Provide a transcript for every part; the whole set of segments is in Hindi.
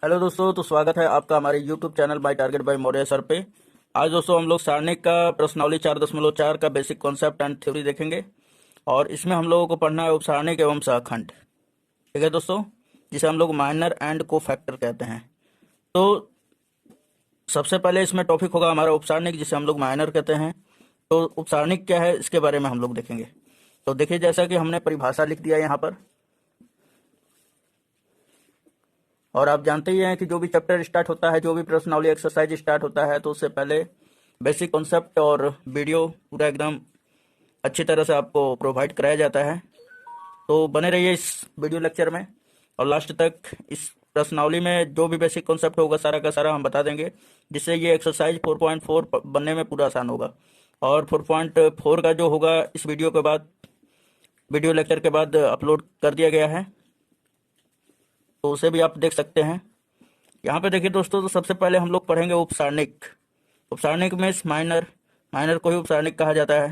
हेलो दोस्तों, तो स्वागत है आपका हमारे YouTube channel by Target by Maurya sir पे। आज दोस्तों हम लोग सारणिक का प्रश्नावली 4.4 का बेसिक कॉन्सेप्ट एंड थ्योरी देखेंगे और इसमें हम लोगों को पढ़ना है उपसारणिक एवं सहखंड। ठीक है दोस्तों, जिसे हम लोग माइनर एंड को फैक्टर कहते हैं। तो सबसे पहले इसमें टॉपिक होगा हमारा उपसारणिक, जिसे हम लोग माइनर कहते हैं। तो उपसारणिक क्या है, इसके बारे में हम लोग देखेंगे। तो देखिए, जैसा कि हमने परिभाषा लिख दिया यहाँ पर, और आप जानते ही हैं कि जो भी चैप्टर स्टार्ट होता है, जो भी प्रश्नावली एक्सरसाइज स्टार्ट होता है, तो उससे पहले बेसिक कॉन्सेप्ट और वीडियो पूरा एकदम अच्छी तरह से आपको प्रोवाइड कराया जाता है। तो बने रहिए इस वीडियो लेक्चर में और लास्ट तक इस प्रश्नावली में जो भी बेसिक कॉन्सेप्ट होगा सारा का सारा हम बता देंगे, जिससे ये एक्सरसाइज 4.4 बनने में पूरा आसान होगा। और 4.4 का जो होगा इस वीडियो के बाद, वीडियो लेक्चर के बाद अपलोड कर दिया गया है, तो उसे भी आप देख सकते हैं। यहाँ पे देखिए दोस्तों, तो सबसे पहले हम लोग पढ़ेंगे उपसारणिक। उपसारणिक में माइनर, माइनर को ही उपसारणिक कहा जाता है।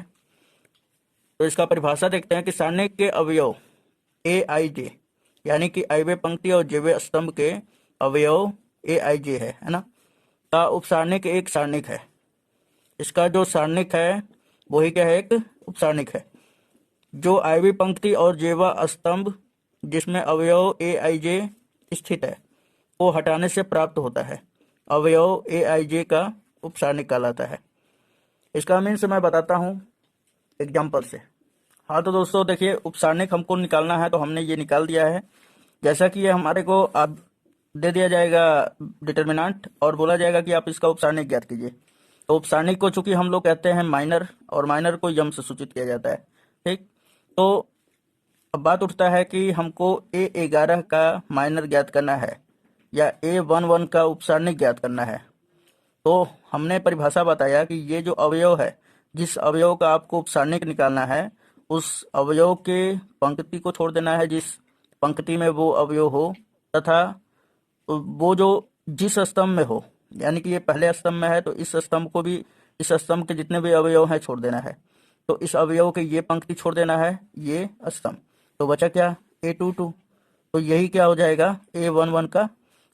तो इसका परिभाषा देखते हैं कि सारणिक के अवयव ए आई जे, यानी कि आयव्य पंक्ति और जेव्य स्तंभ के अवयव ए आई जे है ना, का उपसारणिक एक सारणिक है। इसका जो सारणिक है वही क्या है, एक उपसारणिक है। जो आयव्य पंक्ति और जेवा स्तंभ जिसमें अवयव ए आई जे स्थित है को हटाने से प्राप्त होता है, अवयव ए आई जे का उपसारणिक कहलाता है। इसका मीन्स मैं बताता हूँ एग्जाम्पल से। हाँ तो दोस्तों देखिए, उपसारणिक हमको निकालना है, तो हमने ये निकाल दिया है। जैसा कि ये हमारे को आप दे दिया जाएगा डिटर्मिनेंट और बोला जाएगा कि आप इसका उपसारणिक ज्ञात कीजिए। तो उपसारणिक को चूंकि हम लोग कहते हैं माइनर, और माइनर को यम से सूचित किया जाता है। ठीक, तो अब बात उठता है कि हमको A11 का माइनर ज्ञात करना है या A11 का उपसारणिक ज्ञात करना है। तो हमने परिभाषा बताया कि ये जो अवयव है, जिस अवयव का आपको उपसारणिक निकालना है, उस अवयव के पंक्ति को छोड़ देना है जिस पंक्ति में वो अवयव हो, तथा वो जो जिस स्तंभ में हो, यानी कि ये पहले स्तंभ में है तो इस स्तंभ को भी, इस स्तंभ के जितने भी अवयव हैं छोड़ देना है। तो इस अवयव के ये पंक्ति छोड़ देना है, ये स्तंभ। तो बचा क्या, A22। तो यही क्या हो जाएगा, A11 का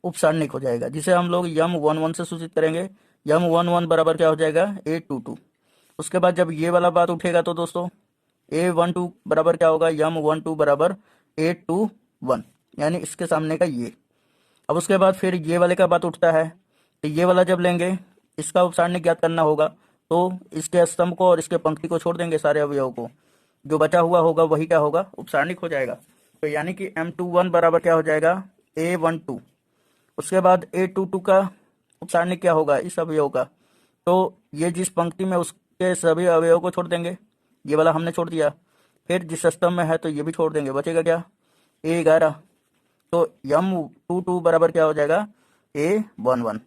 उपसारणिक हो जाएगा, जिसे हम लोग M11 से सूचित करेंगे। M11 बराबर क्या हो जाएगा, A22। उसके बाद जब ये वाला बात उठेगा तो दोस्तों A12 बराबर क्या होगा, M12 बराबर A21, यानी इसके सामने का ये। अब उसके बाद फिर ये वाले का बात उठता है, तो ये वाला जब लेंगे, इसका उपसारणिक ज्ञात करना होगा, तो इसके स्तंभ को और इसके पंक्ति को छोड़ देंगे, सारे अवयव को। जो बचा हुआ होगा वही क्या होगा, उपसारणिक हो जाएगा। तो यानी कि M21 बराबर क्या हो जाएगा, A12। उसके बाद A22 का उपसारणिक क्या होगा, इस अवयव का। तो ये जिस पंक्ति में, उसके सभी अवयव को छोड़ देंगे। ये वाला हमने छोड़ दिया। फिर जिस स्तंभ में है तो ये भी छोड़ देंगे, बचेगा क्या, A11। तो M22 बराबर क्या हो जाएगा, A11।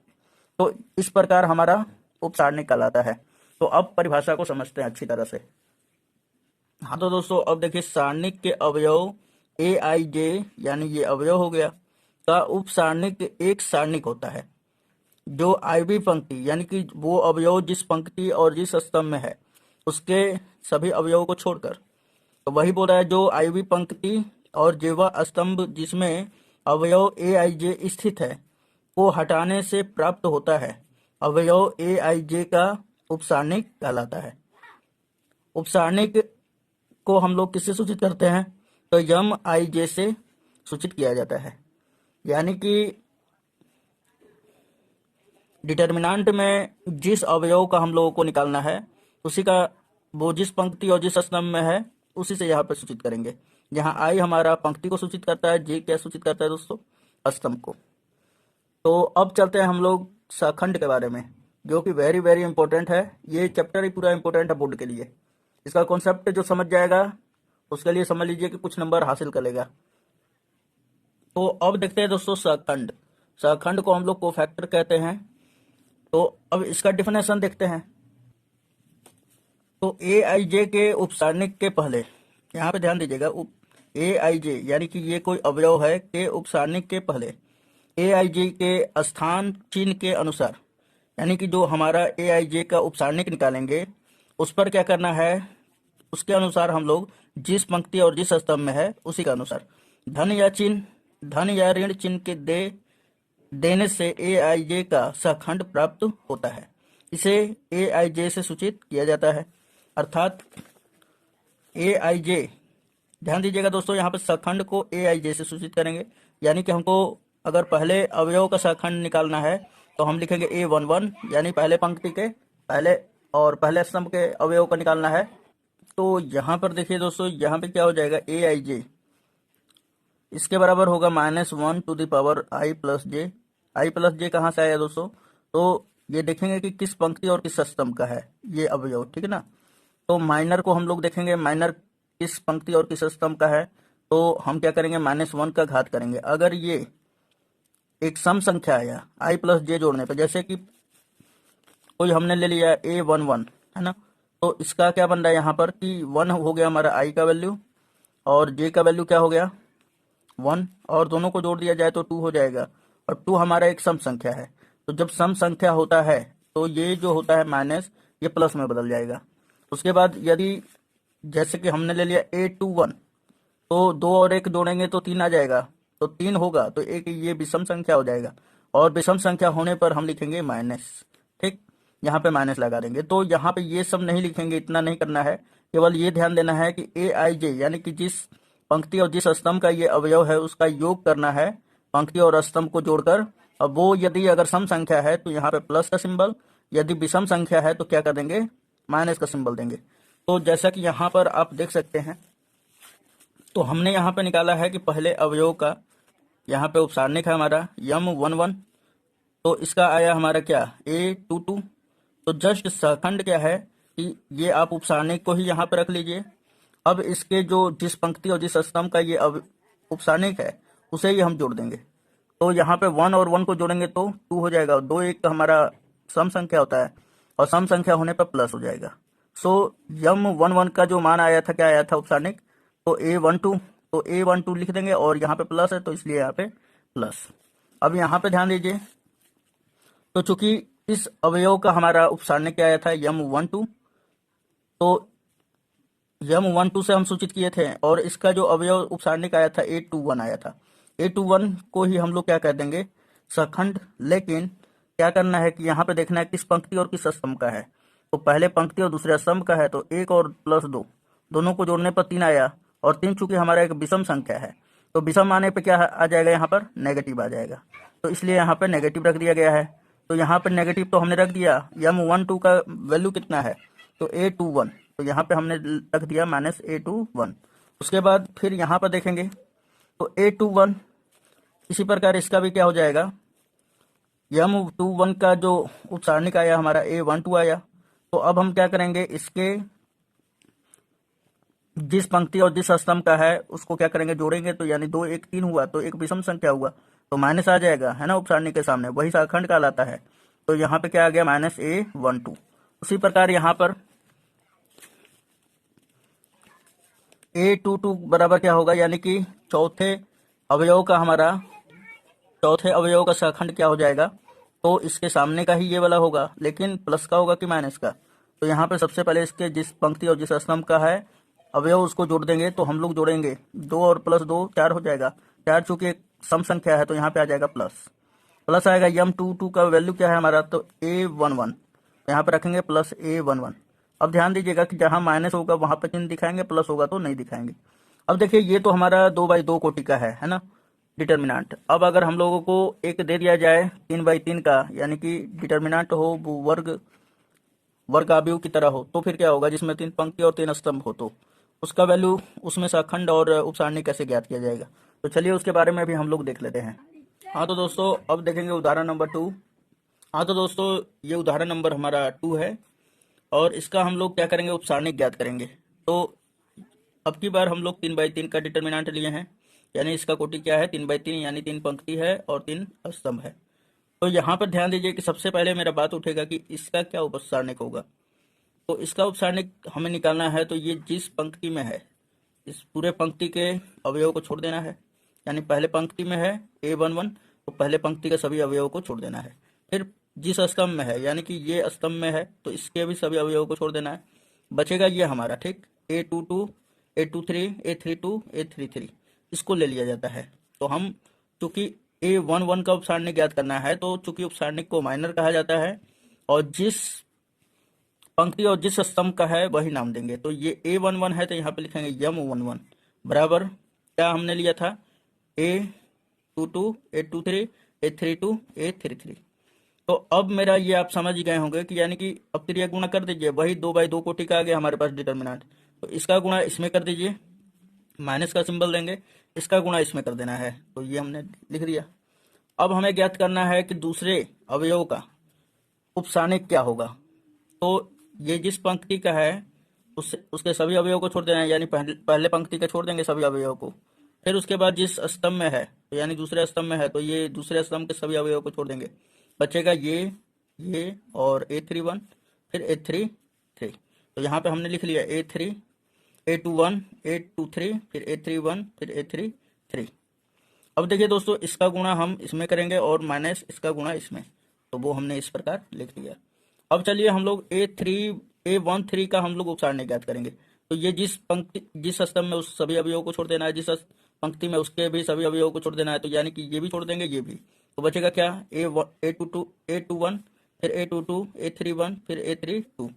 तो इस प्रकार हमारा उपसारणिक कहलाता है। तो अब परिभाषा को समझते हैं अच्छी तरह से। हाँ तो दोस्तों, अब देखिए, सारणिक के अवयव ए आई जे, यानी ये अवयव हो गया, का उपसारणिक एक सारणिक होता है जो आयवी पंक्ति, यानी कि वो अवयव जिस पंक्ति और जिस स्तंभ में है उसके सभी अवयवों को छोड़कर। तो वही बोल रहा है, जो आयवी पंक्ति और जेवा स्तंभ जिसमें अवयव ए आई जे स्थित है को हटाने से प्राप्त होता है, अवयव ए आई जे का उपसारणिक कहलाता है। उपसारणिक को हम लोग किससे सूचित करते हैं, तो यम आई जे से सूचित किया जाता है। यानी कि डिटर्मिनेंट में जिस अवयव का हम लोगों को निकालना है, उसी का, वो जिस पंक्ति और जिस स्तंभ में है उसी से यहाँ पे सूचित करेंगे। जहाँ आई हमारा पंक्ति को सूचित करता है, जे क्या सूचित करता है दोस्तों, स्तंभ को। तो अब चलते हैं हम लोग सहखंड के बारे में, जो कि वेरी वेरी इंपॉर्टेंट है। ये चैप्टर ही पूरा इंपॉर्टेंट है बोर्ड के लिए। इसका कॉन्सेप्ट जो समझ जाएगा उसके लिए समझ लीजिए कि कुछ नंबर हासिल करेगा। तो अब देखते हैं दोस्तों सहखंड। सहखंड को हम लोग कोफैक्टर कहते हैं। तो अब इसका डिफिनेशन देखते हैं। तो ए आई जे के उपसारणिक के पहले, यहाँ पे ध्यान दीजिएगा, ए आई जे यानी कि ये कोई अवयव है, के उपसारणिक के पहले ए आई जे के स्थान चिन्ह के अनुसार, यानी कि जो हमारा ए आई जे का उपसारणिक निकालेंगे उस पर क्या करना है, उसके अनुसार हम लोग जिस पंक्ति और जिस स्तंभ में है उसी के अनुसार धन या चिन्ह, धन या ऋण चिन्ह के दे देने से ए आई जे का सहखंड प्राप्त होता है। इसे ए आई जे से सूचित किया जाता है, अर्थात ए आई जे, ध्यान दीजिएगा दोस्तों, यहाँ पर सहखंड को ए आई जे से सूचित करेंगे। यानी कि हमको अगर पहले अवयव का सहखंड निकालना है तो हम लिखेंगे A11, यानी पहले पंक्ति के पहले और पहले स्तंभ के अवयव का निकालना है। तो यहाँ पर देखिए दोस्तों, यहाँ पे क्या हो जाएगा, ए आई जे इसके बराबर होगा -1 to the power I plus J. I plus J कहाँ से आया दोस्तों, तो ये देखेंगे कि किस पंक्ति और किस स्तंभ का है ये अवयव, ठीक है ना। तो माइनर को हम लोग देखेंगे, माइनर किस पंक्ति और किस स्तंभ का है, तो हम क्या करेंगे, -1 का घात करेंगे। अगर ये एक सम संख्या आया आई प्लस जे जोड़ने पर, जैसे कि कोई हमने ले लिया A11, है ना, तो इसका क्या बन रहा है यहाँ पर कि 1 हो गया हमारा आई का वैल्यू और जे का वैल्यू क्या हो गया 1, और दोनों को जोड़ दिया जाए तो 2 हो जाएगा, और 2 हमारा एक सम संख्या है। तो जब सम संख्या होता है तो ये जो होता है माइनस, ये प्लस में बदल जाएगा। उसके बाद यदि जैसे कि हमने ले लिया A21, तो 2 और 1 जोड़ेंगे तो 3 आ जाएगा, तो 3 होगा तो एक ये विषम संख्या हो जाएगा, और विषम संख्या होने पर हम लिखेंगे माइनस, ठीक, यहाँ पे माइनस लगा देंगे। तो यहाँ पे ये सब नहीं लिखेंगे, इतना नहीं करना है, केवल ये ध्यान देना है कि ए आई जे यानी कि जिस पंक्ति और जिस स्तंभ का ये अवयव है उसका योग करना है पंक्ति और स्तंभ को जोड़कर। अब वो यदि अगर सम संख्या है तो यहाँ पे प्लस का सिंबल, यदि विषम संख्या है तो क्या कर देंगे, माइनस का सिंबल देंगे। तो जैसा कि यहाँ पर आप देख सकते हैं, तो हमने यहाँ पे निकाला है कि पहले अवयव का यहाँ पे उपसारणिक है हमारा M11, तो इसका आया हमारा क्या A22। तो जस्ट सहखंड क्या है कि ये आप उपसारणिक को ही यहाँ पे रख लीजिए। अब इसके जो जिस पंक्ति और जिस स्तंभ का ये अब उपसारणिक है उसे ही हम जोड़ देंगे। तो यहाँ पे 1 और 1 को जोड़ेंगे तो 2 हो जाएगा, 2 एक हमारा सम संख्या होता है और सम संख्या होने पर प्लस हो जाएगा। सो M11 का जो मान आया था, क्या आया था उपसारणिक, तो A12, तो A12 लिख देंगे और यहाँ पे प्लस है तो इसलिए यहाँ पे प्लस। अब यहाँ पे ध्यान दीजिए, तो चूंकि इस अवयव का हमारा उपसारणिक क्या आया था M12, तो M12 से हम सूचित किए थे, और इसका जो अवयव उपसारणिक आया था A21 आया था। A21 को ही हम लोग क्या कह देंगे, सहखंड। लेकिन क्या करना है कि यहाँ पे देखना है किस पंक्ति और किस स्तंभ का है। तो पहले पंक्ति और दूसरे स्तंभ का है, तो 1 और +2 दोनों को जोड़ने पर 3 आया, और 3 चूंकि हमारा एक विषम संख्या है तो विषम आने पर क्या आ जाएगा, यहाँ पर नेगेटिव आ जाएगा, तो इसलिए यहाँ पर नेगेटिव रख दिया गया है। तो यहाँ पर नेगेटिव तो हमने रख दिया, M12 का वैल्यू कितना है, तो A21, तो यहाँ पे हमने रख दिया -A21। उसके बाद फिर यहाँ पर देखेंगे तो A21, इसी प्रकार इसका भी क्या हो जाएगा, M21 का जो उपसारणिक आया हमारा A12 आया। तो अब हम क्या करेंगे, इसके जिस पंक्ति और जिस स्तंभ का है उसको क्या करेंगे, जोड़ेंगे, तो यानी 2 1 3 हुआ, तो एक विषम संख्या हुआ तो माइनस आ जाएगा, है ना, उपसारणिक के सामने, वही सहखंड कहलाता है। तो यहाँ पे क्या आ गया, -A12। उसी प्रकार यहाँ पर A22 बराबर क्या होगा, यानी कि चौथे अवयव का हमारा चौथे अवयव का सहखंड क्या हो जाएगा, तो इसके सामने का ही ये वाला होगा, लेकिन प्लस का होगा कि माइनस का। तो यहाँ पे सबसे पहले इसके जिस पंक्ति और जिस स्तंभ का है अवयव उसको जोड़ देंगे। तो हम लोग जोड़ेंगे 2 और +2 4 हो जाएगा, 4 चूंकि एक सम संख्या है तो यहाँ पे आ जाएगा प्लस आएगा। M22 का वैल्यू क्या है हमारा, तो A11, यहाँ पे रखेंगे +A11। अब ध्यान दीजिएगा कि जहाँ माइनस होगा वहां पर चिन्ह दिखाएंगे, प्लस होगा तो नहीं दिखाएंगे। अब देखिए ये तो हमारा 2/2 कोटि का है ना, डिटर्मिनेंट। अब अगर हम लोगों को एक दे दिया जाए 3/3 का, यानी कि डिटर्मिनेंट हो वो वर्ग आव्यूह की तरह हो, तो फिर क्या होगा, जिसमें 3 पंक्ति और 3 स्तंभ हो, तो उसका वैल्यू, उसमें सहखंड और उपसारणिक कैसे ज्ञात किया जाएगा। तो चलिए उसके बारे में भी हम लोग देख लेते हैं। हाँ तो दोस्तों अब देखेंगे उदाहरण नंबर 2। हाँ तो दोस्तों ये उदाहरण नंबर हमारा 2 है, और इसका हम लोग क्या करेंगे, उपसारणिक ज्ञात करेंगे। तो अब की बार हम लोग 3/3 का डिटर्मिनेंट लिए हैं, यानी इसका कोटि क्या है, 3/3, यानी 3 पंक्ति है और 3 स्तंभ है। तो यहाँ पर ध्यान दीजिए कि सबसे पहले मेरा बात उठेगा कि इसका क्या उपसारणिक होगा। तो इसका उपसारणिक हमें निकालना है, तो ये जिस पंक्ति में है इस पूरे पंक्ति के अवयव को छोड़ देना है, यानी पहले पंक्ति में है A11, तो पहले पंक्ति के सभी अवयव को छोड़ देना है। फिर जिस स्तंभ में है, यानी कि ये स्तंभ में है, तो इसके भी सभी अवयवों को छोड़ देना है। बचेगा ये हमारा, ठीक, A22, A23, A32, A33, इसको ले लिया जाता है। तो हम चूंकि A11 का उपसारणिक ज्ञात करना है, तो चूंकि उपसारणिक को माइनर कहा जाता है और जिस पंक्ति और जिस स्तंभ का है वही नाम देंगे। तो ये A11 है तो यहाँ पे लिखेंगे M11 बराबर क्या हमने लिया था, A22 A23 A32 A33। तो अब मेरा ये आप समझ गए होंगे कि यानी कि अब त्रिया गुणा कर दीजिए, वही 2/2 कोटि का आ गया हमारे पास डिटर्मिनेंट। तो इसका गुणा इसमें कर दीजिए, माइनस का सिंबल देंगे, इसका गुणा इसमें कर देना है, तो ये हमने लिख दिया। अब हमें ज्ञात करना है कि दूसरे अवयव का उपसारणिक क्या होगा। तो ये जिस पंक्ति का है उसके सभी अवयव को छोड़ देना है, यानी पहले पंक्ति के छोड़ देंगे सभी अवयव को। फिर उसके बाद जिस स्तंभ में है, तो यानी दूसरे स्तंभ में है, तो ये दूसरे स्तंभ के सभी अवयव को छोड़ देंगे, बचेगा ये और A31 फिर A33। तो यहाँ पे हमने लिख लिया A3 A21 A23 फिर A31 फिर A33। अब देखिए दोस्तों, इसका गुणा हम इसमें करेंगे और माइनस इसका गुणा इसमें, तो वो हमने इस प्रकार लिख लिया। अब चलिए हम लोग A13 का हम लोग उपसारणिक ज्ञात करेंगे। तो ये जिस स्तंभ में उस सभी अवयवों को छोड़ देना है, जिस पंक्ति में उसके भी सभी अवयवों को छोड़ देना है, तो यानी कि ये भी छोड़ देंगे ये भी, तो बचेगा क्या, A21 फिर A22 A31 फिर A32।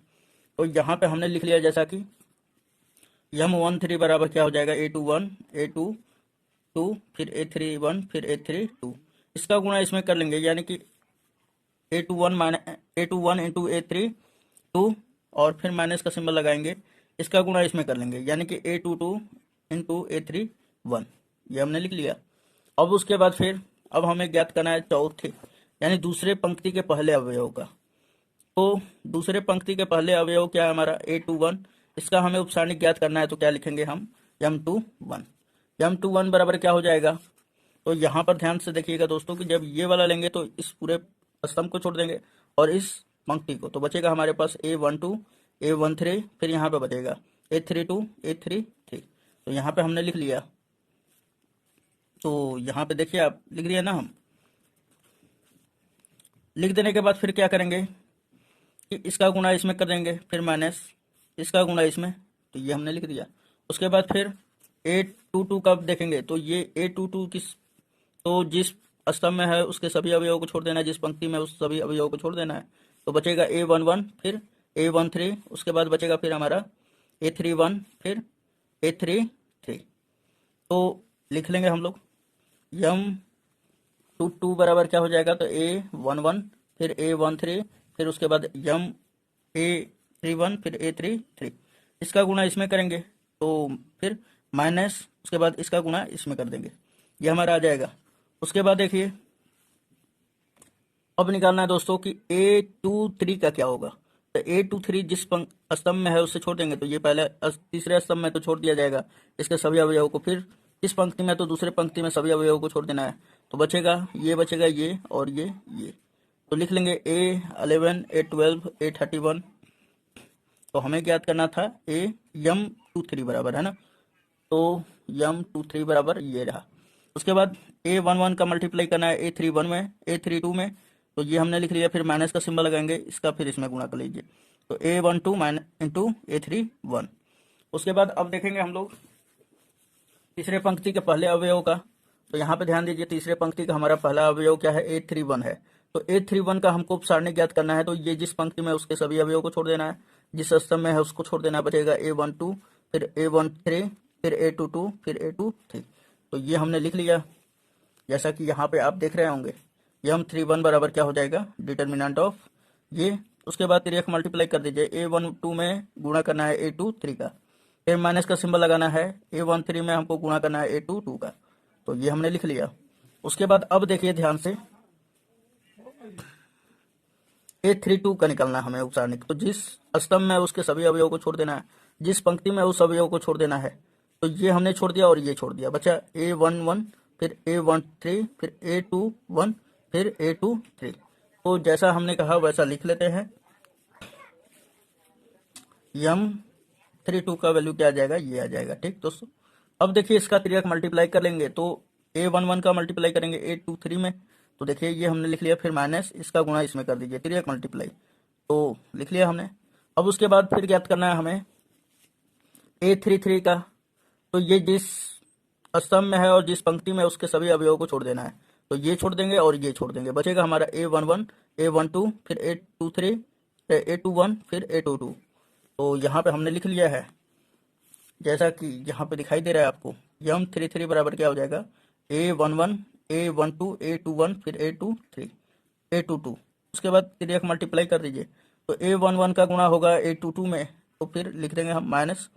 तो यहाँ पे हमने लिख लिया जैसा कि M13 बराबर क्या हो जाएगा, A21 A22 फिर A31 फिर A32। इसका गुणा इसमें कर लेंगे, यानी कि A21 इंटू A32 और फिर माइनस का सिंबल लगाएंगे, इसका गुणा इसमें कर लेंगे, यानी कि A22 इंटू A31। ये हमने लिख लिया। अब उसके बाद फिर अब हमें ज्ञात करना है चौथे यानी दूसरे पंक्ति के पहले अवयव का। तो दूसरे पंक्ति के पहले अवयव क्या है हमारा, A21। इसका हमें उपसारणिक ज्ञात करना है, तो क्या लिखेंगे हम, M21 बराबर क्या हो जाएगा। तो यहाँ पर ध्यान से देखिएगा दोस्तों कि जब ये वाला लेंगे तो इस पूरे स्तंभ को छोड़ देंगे और इस पंक्ति को, तो बचेगा हमारे पास A12 A13 फिर यहाँ पे बचेगा A32 A33। तो यहाँ पे हमने लिख लिया। तो यहाँ पे देखिए आप लिख दिया ना, हम लिख देने के बाद फिर क्या करेंगे कि इसका गुणा इसमें कर देंगे, फिर माइनस इसका गुणा इसमें, तो ये हमने लिख दिया। उसके बाद फिर A22 कब देखेंगे, तो ये A22 तो जिस स्तंभ में है उसके सभी अवयवों को छोड़ देना है, जिस पंक्ति में उस सभी अवयवों को छोड़ देना है, तो बचेगा A11 फिर A13, उसके बाद बचेगा फिर हमारा A31 फिर A33। तो लिख लेंगे हम लोग M22 बराबर क्या हो जाएगा, तो A11 फिर A13 फिर उसके बाद A31 फिर A33। इसका गुणा इसमें करेंगे, तो फिर माइनस उसके बाद इसका गुणा इसमें कर देंगे, ये हमारा आ जाएगा। उसके बाद देखिए अब निकालना है दोस्तों कि A23 का क्या होगा। तो A23 जिस स्तंभ में है उससे छोड़ देंगे, तो ये पहले तीसरे स्तंभ में तो छोड़ दिया जाएगा इसके सभी अवयवों को, फिर इस पंक्ति में तो दूसरे पंक्ति में सभी अवयवों को छोड़ देना है, तो बचेगा ये और ये। तो लिख लेंगे A11 A12 A31। तो हमें ज्ञात करना था M23 बराबर है ना, तो M23 बराबर ये रहा। उसके बाद A11 का मल्टीप्लाई करना है A31 में A32 में, तो ये हमने लिख लिया, फिर माइनस का सिंबल लगाएंगे, इसका फिर इसमें गुणा कर लीजिए, तो A12 माइनस इंटू A31। उसके बाद अब देखेंगे हम लोग तीसरे पंक्ति के पहले अवयव का। तो यहाँ पे ध्यान दीजिए, तीसरे पंक्ति का हमारा पहला अवयव क्या है, A31 है। तो A31 का हमको उपसारणिक ज्ञात करना है, तो ये जिस पंक्ति में उसके सभी अवयव को छोड़ देना है, जिस स्तंभ में है उसको छोड़ देना, बचेगा A12 फिर A13 फिर A22 फिर A23। तो ये हमने लिख लिया, जैसा कि यहाँ पे आप देख रहे होंगे M31 बराबर क्या हो जाएगा, डिटर्मिनेंट ऑफ ये। उसके बाद 3 मल्टीप्लाई कर दीजिए, A12 में गुणा करना है A23 का, फिर माइनस का सिंबल लगाना है, A13 में हमको गुणा करना है A22 का, तो ये हमने लिख लिया। उसके बाद अब देखिए ध्यान से A32 का निकलना है हमें उपसारणिक। तो जिस स्तंभ में उसके सभी अवयवों को छोड़ देना है, जिस पंक्ति में उस अवयव को छोड़ देना है, तो ये हमने छोड़ दिया और ये छोड़ दिया, बचा A11 फिर A13 फिर A21 फिर A23। तो जैसा हमने कहा वैसा लिख लेते हैं। M32 का वैल्यू क्या आ जाएगा, ये आ जाएगा। ठीक दोस्तों, अब देखिए इसका 3 मल्टीप्लाई कर लेंगे, तो A11 का मल्टीप्लाई करेंगे A23 में, तो देखिए ये हमने लिख लिया, फिर माइनस इसका गुणा इसमें कर दीजिए, 3 मल्टीप्लाई, तो लिख लिया हमने। अब उसके बाद फिर ज्ञात करना है हमें A33 का। तो ये जिस स्तंभ में है और जिस पंक्ति में उसके सभी अवयवों को छोड़ देना है, तो ये छोड़ देंगे और ये छोड़ देंगे, बचेगा हमारा A11, A12, फिर A23, A21, फिर A22। तो यहाँ पे हमने लिख लिया है, जैसा कि यहाँ पे दिखाई दे रहा है आपको, M33 बराबर क्या हो जाएगा, A11, A12, A21, फिर A23, A22। उसके बाद फिर एक मल्टीप्लाई कर दीजिए, तो A11 का गुणा होगा A22 में, तो फिर लिख देंगे हम माइनस,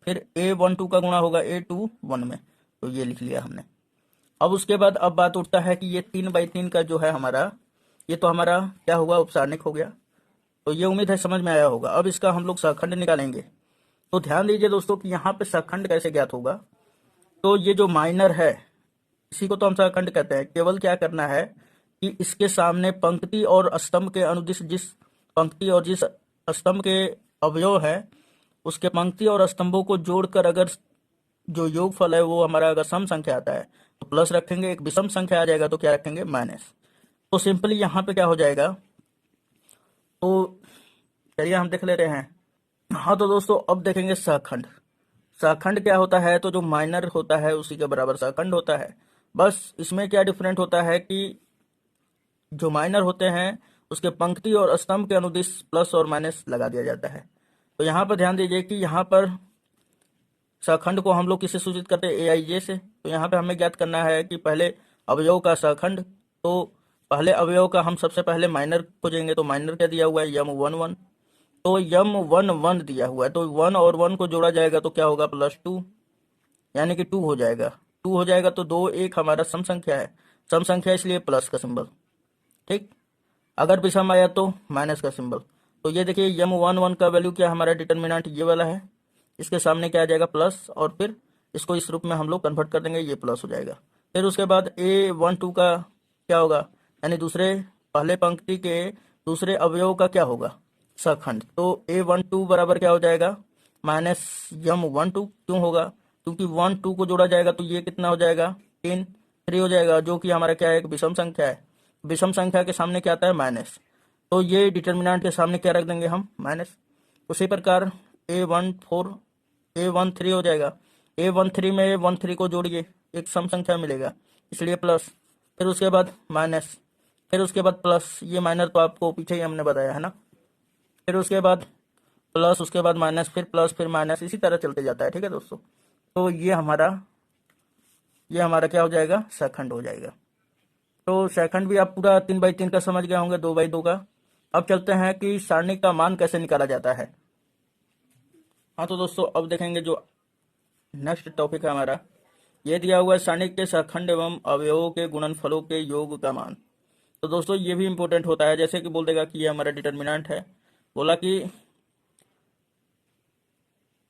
फिर A12 का गुणा होगा A21 में, तो ये लिख लिया हमने। अब उसके बाद अब बात उठता है कि ये 3/3 का जो है हमारा, ये तो हमारा क्या होगा, उपसारणिक हो गया। तो ये उम्मीद है समझ में आया होगा। अब इसका हम लोग सहखंड निकालेंगे। तो ध्यान दीजिए दोस्तों कि यहाँ पे सहखंड कैसे ज्ञात होगा। तो ये जो माइनर है इसी को तो हम सहखंड कहते हैं। केवल क्या करना है कि इसके सामने पंक्ति और स्तंभ के अनुदिश जिस पंक्ति और जिस स्तंभ के अवयव है उसके पंक्ति और स्तंभों को जोड़कर अगर जो योगफल है वो हमारा अगर सम संख्या आता है तो प्लस रखेंगे, एक विषम संख्या आ जाएगा तो क्या रखेंगे, माइनस। तो सिंपली यहाँ पे क्या हो जाएगा, तो चलिए हम देख ले रहे हैं। हाँ तो दोस्तों अब देखेंगे सहखंड। सहखंड क्या होता है, तो जो माइनर होता है उसी के बराबर सहखंड होता है। बस इसमें क्या डिफरेंट होता है कि जो माइनर होते हैं उसके पंक्ति और स्तंभ के अनुदिश प्लस और माइनस लगा दिया जाता है। तो यहाँ पर ध्यान दीजिए कि यहाँ पर सहखंड को हम लोग किससे सूचित करते हैं, AIJ से। तो यहाँ पे हमें ज्ञात करना है कि पहले अवयव का सहखंड, तो पहले अवयव का हम सबसे पहले माइनर खोजेंगे। तो माइनर क्या दिया हुआ है, M11। तो M11 दिया हुआ है, तो 1 और 1 को जोड़ा जाएगा तो क्या होगा, +2, यानी कि 2 हो जाएगा। 2 हो जाएगा तो 2 1 हमारा सम संख्या है, सम संख्या इसलिए प्लस का सिंबल, ठीक। अगर विषम आया तो माइनस का सिंबल। तो ये देखिए M11 का वैल्यू क्या हमारा डिटर्मिनेंट ये वाला है, इसके सामने क्या आ जाएगा, प्लस, और फिर इसको इस रूप में हम लोग कन्वर्ट कर देंगे, ये प्लस हो जाएगा। फिर उसके बाद A12 का क्या होगा, यानी दूसरे पहले पंक्ति के दूसरे अवयव का क्या होगा, सहखंड। तो A12 बराबर क्या हो जाएगा, -M12। क्यों होगा, क्योंकि 1 2 को जोड़ा जाएगा तो ये कितना हो जाएगा, 3 हो जाएगा, जो कि हमारा क्या है, एक विषम संख्या है। विषम संख्या के सामने क्या आता है, माइनस। तो ये डिटर्मिनेंट के सामने क्या रख देंगे हम, माइनस। उसी प्रकार A13 हो जाएगा। A13 में 13 को जोड़िए, एक सम संख्या मिलेगा, इसलिए प्लस। फिर उसके बाद माइनस, फिर उसके बाद प्लस, ये माइनर तो आपको पीछे ही हमने बताया है ना। फिर उसके बाद प्लस, उसके बाद माइनस, फिर प्लस, फिर माइनस, इसी तरह चलते जाता है, ठीक है दोस्तों। तो ये हमारा क्या हो जाएगा, सहखंड हो जाएगा। तो सेकंड भी आप पूरा 3/3 का समझ गए होंगे, 2/2 का। अब चलते हैं कि सारणी का मान कैसे निकाला जाता है। हाँ तो दोस्तों अब देखेंगे जो नेक्स्ट टॉपिक है हमारा, ये दिया हुआ है सारणी के सहखंड एवं अवयवों के गुणनफलों के योग का मान। तो दोस्तों ये भी इंपॉर्टेंट होता है, जैसे कि बोल देगा कि ये हमारा डिटर्मिनेंट है, बोला कि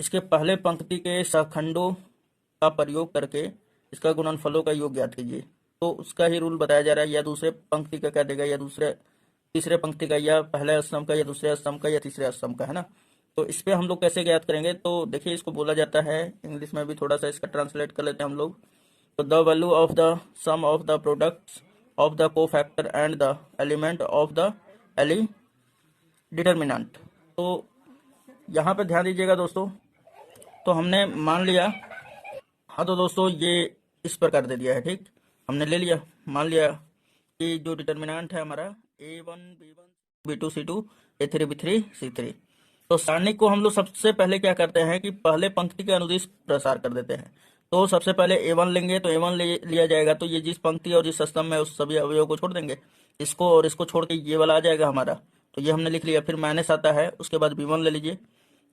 इसके पहले पंक्ति के सहखंडों का प्रयोग करके इसका गुणनफलों का योग ज्ञात कीजिए। तो उसका ही रूल बताया जा रहा है, या दूसरे पंक्ति का क्या देगा, या तीसरे पंक्ति का, या पहले स्तंभ का, या दूसरे स्तंभ का, या तीसरे स्तंभ का, है ना। तो इस पे हम लोग कैसे ज्ञात करेंगे, तो देखिए इसको बोला जाता है, इंग्लिश में भी थोड़ा सा इसका ट्रांसलेट कर लेते हैं हम लोग। तो the value of the sum of the products of the cofactor and the element of the एली डिटर्मिनेंट। तो यहाँ पे ध्यान दीजिएगा दोस्तों, तो हमने मान लिया, हाँ तो दोस्तों ये इस प्रकार दे दिया है, ठीक। हमने ले लिया, मान लिया कि जो डिटर्मिनेंट है हमारा A1 B1 B2 C2 A3 B3 C3। तो सारणी को हम लोग सबसे पहले क्या करते हैं कि पहले पंक्ति के अनुदिश प्रसार कर देते हैं। तो सबसे पहले A1 लेंगे, तो A1 लिया जाएगा, तो ये जिस पंक्ति और जिस स्तंभ में उस सभी अवयवों को छोड़ देंगे, इसको और इसको छोड़ के ये वाला आ जाएगा हमारा। तो ये हमने लिख लिया। फिर माइनस आता है, उसके बाद B1 ले लीजिए,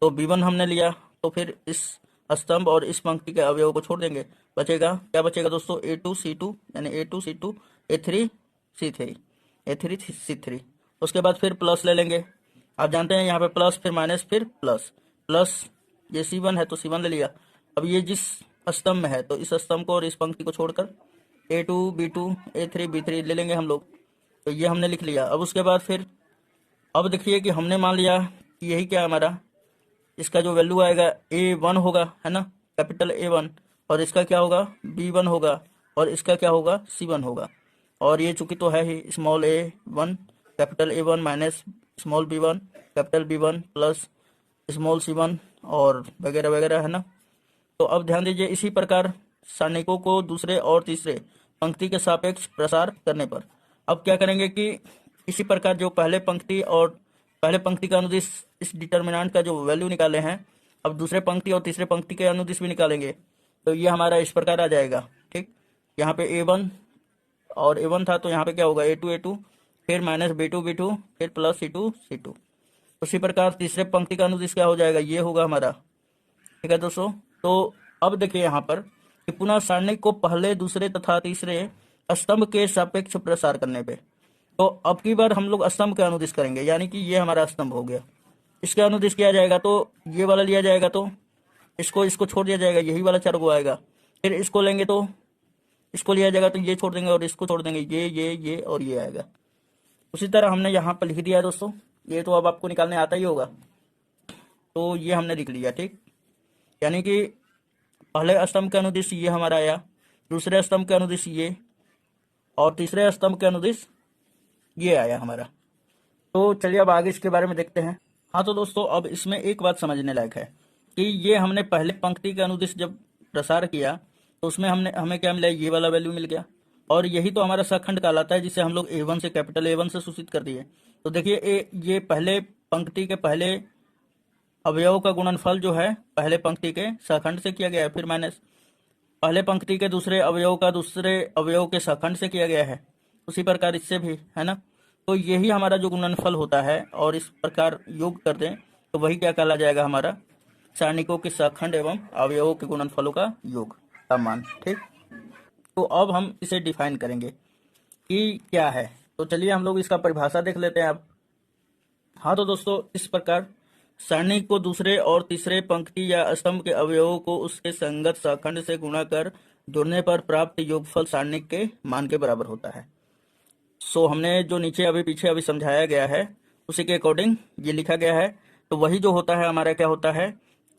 तो B1 हमने लिया, तो फिर इस स्तंभ और इस पंक्ति के अवयवों को छोड़ देंगे, बचेगा क्या, बचेगा दोस्तों A2 C2, यानी A2 C2 A3 C3 A3 C3। उसके बाद फिर प्लस ले लेंगे, आप जानते हैं यहाँ पे प्लस, फिर माइनस, फिर प्लस, प्लस ये C1 है तो C1 ले लिया। अब ये जिस स्तंभ में है तो इस स्तंभ को और इस पंक्ति को छोड़कर A2 B2 A3 B3 ले लेंगे हम लोग, तो ये हमने लिख लिया। अब उसके बाद फिर अब देखिए कि हमने मान लिया कि यही क्या हमारा, इसका जो वैल्यू आएगा A1 होगा, है ना, कैपिटल A1, और इसका क्या होगा, B1 होगा, और इसका क्या होगा, C1 होगा। और ये चूंकि तो है ही small A1 capital A1 minus small B1 capital B1 plus small C1 और वगैरह वगैरह, है ना। तो अब ध्यान दीजिए, इसी प्रकार सारणिकों को दूसरे और तीसरे पंक्ति के सापेक्ष प्रसार करने पर। अब क्या करेंगे कि इसी प्रकार जो पहले पंक्ति और पहले पंक्ति का अनुदिश इस डिटर्मिनेंट का जो वैल्यू निकाले हैं, अब दूसरे पंक्ति और तीसरे पंक्ति के अनुदिश भी निकालेंगे, तो ये हमारा इस प्रकार आ जाएगा। ठीक, यहाँ पे A1 और A1 था, तो यहाँ पे क्या होगा A2 फिर माइनस B2 फिर प्लस C2 उसी प्रकार तीसरे पंक्ति का अनुदिश क्या हो जाएगा, ये होगा हमारा। ठीक है दोस्तों, तो अब देखिए यहाँ पर कि पुनः सारणी को पहले दूसरे तथा तीसरे स्तंभ के सापेक्ष प्रसार करने पे, तो अब की बार हम लोग स्तंभ का अनुदिश करेंगे, यानी कि ये हमारा स्तंभ हो गया। इसका अनुदिश किया जाएगा तो ये वाला लिया जाएगा, तो इसको छोड़ दिया जाएगा, यही वाला 4 को आएगा। फिर इसको लेंगे तो इसको लिया जाएगा, तो ये छोड़ देंगे और इसको छोड़ देंगे, ये और ये आएगा। उसी तरह हमने यहाँ पर लिख दिया है दोस्तों, ये तो अब आपको निकालने आता ही होगा, तो ये हमने लिख लिया। ठीक, यानी कि पहले स्तंभ का अनुदिश ये हमारा आया, दूसरे स्तंभ का अनुदिश ये, और तीसरे स्तंभ का अनुदिश ये आया हमारा। तो चलिए अब आगे इसके बारे में देखते हैं। हाँ तो दोस्तों, अब इसमें एक बात समझने लायक है कि ये हमने पहले पंक्ति का अनुदिश जब प्रसार किया तो उसमें हमें क्या मिला, ये वाला वैल्यू मिल गया, और यही तो हमारा सखंड कहलाता है, जिसे हम लोग A1 से कैपिटल A1 से सूचित कर दिए। तो देखिए ये पहले पंक्ति के पहले अवयव का गुणनफल जो है पहले पंक्ति के सखंड से किया गया है, फिर माइनस पहले पंक्ति के दूसरे अवयव का दूसरे अवयव के सखंड से किया गया है, उसी प्रकार इससे भी है ना। तो यही हमारा जो गुणनफल होता है, और इस प्रकार योग कर दें तो वही क्या कहला जाएगा, हमारा सारणिकों के सखंड एवं अवयवों के गुणनफलों का योग का मान। ठीक, तो अब हम इसे डिफाइन करेंगे कि क्या है। तो चलिए हम लोग इसका परिभाषा देख लेते हैं अब। हाँ तो दोस्तों, इस प्रकार सारणी को दूसरे और तीसरे पंक्ति या स्तंभ के अवयवों को उसके संगत सखंड से गुणा कर जोड़ने पर प्राप्त योगफल सारणिक के मान के बराबर होता है। सो हमने जो नीचे पीछे अभी समझाया गया है उसी के अकॉर्डिंग ये लिखा गया है। तो वही जो होता है हमारा क्या होता है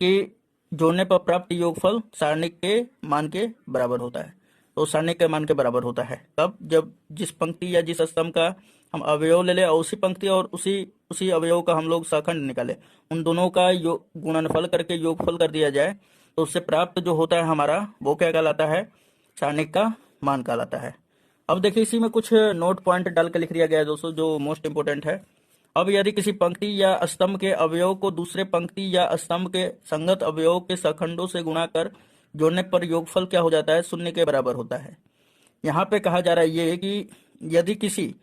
कि जोड़ने पर प्राप्त योगफल सारणिक के मान के बराबर होता है। तो सारणिक के मान के बराबर होता है कब, जब जिस पंक्ति या जिस स्तंभ का हम अवयव ले लें और उसी पंक्ति और उसी अवयव का हम लोग सखंड निकाले, उन दोनों का गुणनफल करके योगफल कर दिया जाए, तो उससे प्राप्त जो होता है हमारा वो क्या कहलाता है, सारणिक का मान कहलाता है। अब देखिए इसी में कुछ नोट पॉइंट डाल के लिख दिया गया है दोस्तों, जो मोस्ट इंपोर्टेंट है। अब यदि किसी पंक्ति या स्तंभ के अवयव को दूसरे पंक्ति या स्तंभ के संगत अवयव के सखंडों से गुणा कर जोड़ने पर योगफल क्या हो जाता है, 0 के बराबर होता है। यहाँ पे कहा जा रहा है ये कि यदि किसी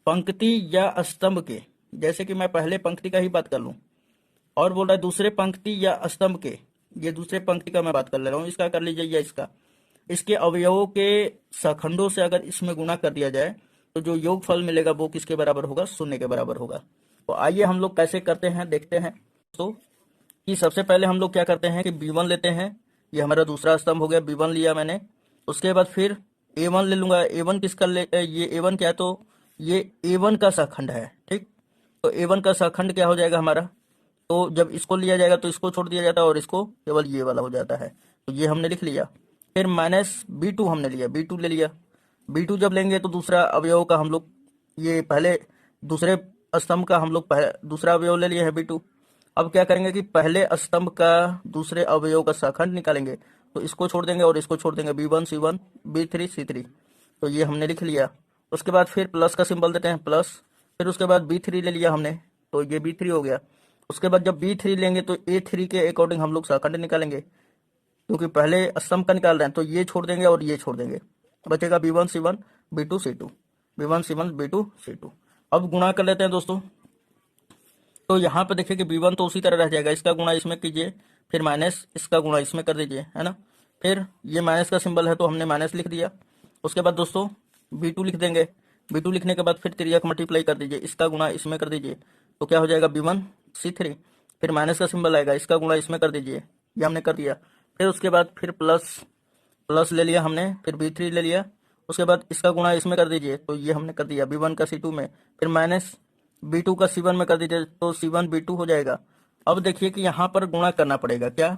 पंक्ति या स्तंभ के, जैसे कि मैं पहले पंक्ति का ही बात कर लूं, और बोल रहा है दूसरे पंक्ति या स्तंभ के, ये दूसरे पंक्ति का मैं बात कर ले रहा हूँ, इसका कर लीजिए या इसके अवयवों के सखंडों से अगर इसमें गुणा कर दिया जाए तो जो योगफल मिलेगा वो किसके बराबर होगा, 0 के बराबर होगा। तो आइए हम लोग कैसे करते हैं देखते हैं। तो कि सबसे पहले हम लोग क्या करते हैं कि B1 लेते हैं, ये हमारा दूसरा स्तंभ हो गया, B1 लिया मैंने। उसके बाद फिर A1 ले लूंगा। A1 किसका ये A1 क्या है, तो ये A1 का सखंड है। ठीक, तो A1 का सखंड क्या हो जाएगा हमारा, तो जब इसको लिया जाएगा तो इसको छोड़ दिया जाता है और इसको केवल ये वाला हो जाता है, तो ये हमने लिख लिया। फिर माइनस B2 हमने लिया, B2 ले लिया। B2 जब लेंगे तो दूसरा अवयव का हम लोग, ये पहले दूसरे स्तंभ का हम लोग दूसरा अवयव ले लिया है B2। अब क्या करेंगे कि पहले स्तंभ का दूसरे अवयव का सखंड निकालेंगे, तो इसको छोड़ देंगे और इसको छोड़ देंगे, B1 C1 B3 C3, तो ये हमने लिख लिया। उसके बाद फिर प्लस का सिंबल देते हैं, प्लस। फिर उसके बाद B3 ले लिया हमने, तो ये B3 हो गया। उसके बाद जब B3 लेंगे तो A3 के अकॉर्डिंग हम लोग सखंड निकालेंगे, क्योंकि पहले स्तंभ का निकाल रहे हैं, तो ये छोड़ देंगे और ये छोड़ देंगे, बचेगा B1 C1 B2 C2, B1 C1 B2 C2। अब गुणा कर लेते हैं दोस्तों। तो यहाँ पे देखिए कि B1 तो उसी तरह रह जाएगा, इसका गुणा इसमें कीजिए, फिर माइनस इसका गुणा इसमें कर दीजिए, है ना। फिर ये माइनस का सिंबल है तो हमने माइनस लिख दिया। उसके बाद दोस्तों B2 लिख देंगे। B2 लिखने के बाद फिर तिर्यक मल्टीप्लाई कर दीजिए, इसका गुणा इसमें कर दीजिए, तो क्या हो जाएगा B1 C3। फिर माइनस का सिंबल आएगा, इसका गुणा इसमें कर दीजिए, ये हमने कर दिया। फिर उसके बाद फिर प्लस ले लिया हमने, फिर B3 ले लिया। उसके बाद इसका गुणा इसमें कर दीजिए, तो ये हमने कर दिया B1 का C2 में। फिर माइनस B2 का C1 में कर दीजिए, तो C1 B2 हो जाएगा। अब देखिए कि यहाँ पर गुणा करना पड़ेगा क्या,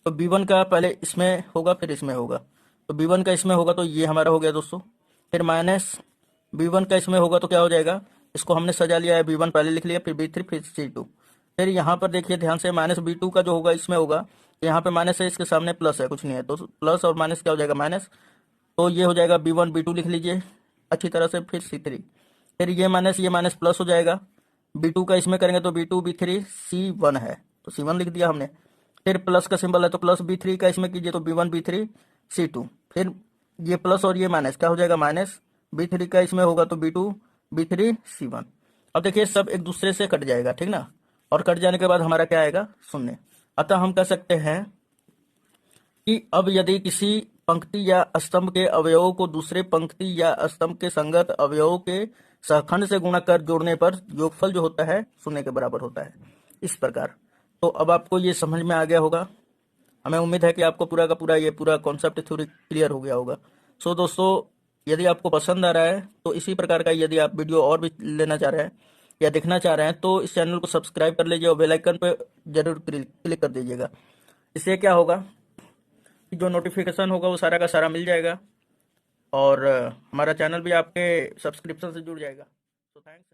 तो B1 का पहले इसमें होगा फिर इसमें होगा, तो B1 का इसमें होगा तो ये हमारा हो गया दोस्तों। फिर माइनस B1 का इसमें होगा तो क्या हो जाएगा, इसको हमने सजा लिया है, B1 पहले लिख लिया, फिर B3 फिर C2। फिर यहाँ पर देखिए ध्यान से, माइनस B2 का जो होगा इसमें होगा, यहाँ पे माइनस है, इसके सामने प्लस है, कुछ नहीं है, तो प्लस और माइनस क्या हो जाएगा माइनस, तो ये हो जाएगा B1 B2 लिख लीजिए अच्छी तरह से, फिर C3, फिर ये माइनस प्लस हो जाएगा, B2 का इसमें करेंगे तो B2 B3 C1 है तो C1 लिख दिया हमने, फिर प्लस का सिंबल है तो प्लस B3 का इसमें कीजिए तो B1 B3 C2, फिर ये प्लस और ये माइनस क्या हो जाएगा माइनस, B3 का इसमें होगा तो B2 B3 C1। अब देखिए सब एक दूसरे से कट जाएगा, ठीक ना, और कट जाने के बाद हमारा क्या आएगा शून्य। अतः हम कह सकते हैं कि अब यदि किसी पंक्ति या स्तंभ के अवयवों को दूसरे पंक्ति या स्तंभ के संगत अवयवों के सहखंड से गुणा कर जोड़ने पर योगफल जो होता है शून्य के बराबर होता है, इस प्रकार। तो अब आपको ये समझ में आ गया होगा, हमें उम्मीद है कि आपको पूरा का पूरा ये पूरा कॉन्सेप्ट थ्योरी क्लियर हो गया होगा। सो दोस्तों, यदि आपको पसंद आ रहा है तो इसी प्रकार का यदि आप वीडियो और भी लेना चाह रहे हैं या देखना चाह रहे हैं तो इस चैनल को सब्सक्राइब कर लीजिए और बेल आइकन पर जरूर क्लिक कर दीजिएगा। इससे क्या होगा कि जो नोटिफिकेशन होगा वो सारा का सारा मिल जाएगा और हमारा चैनल भी आपके सब्सक्रिप्शन से जुड़ जाएगा। तो थैंक्स।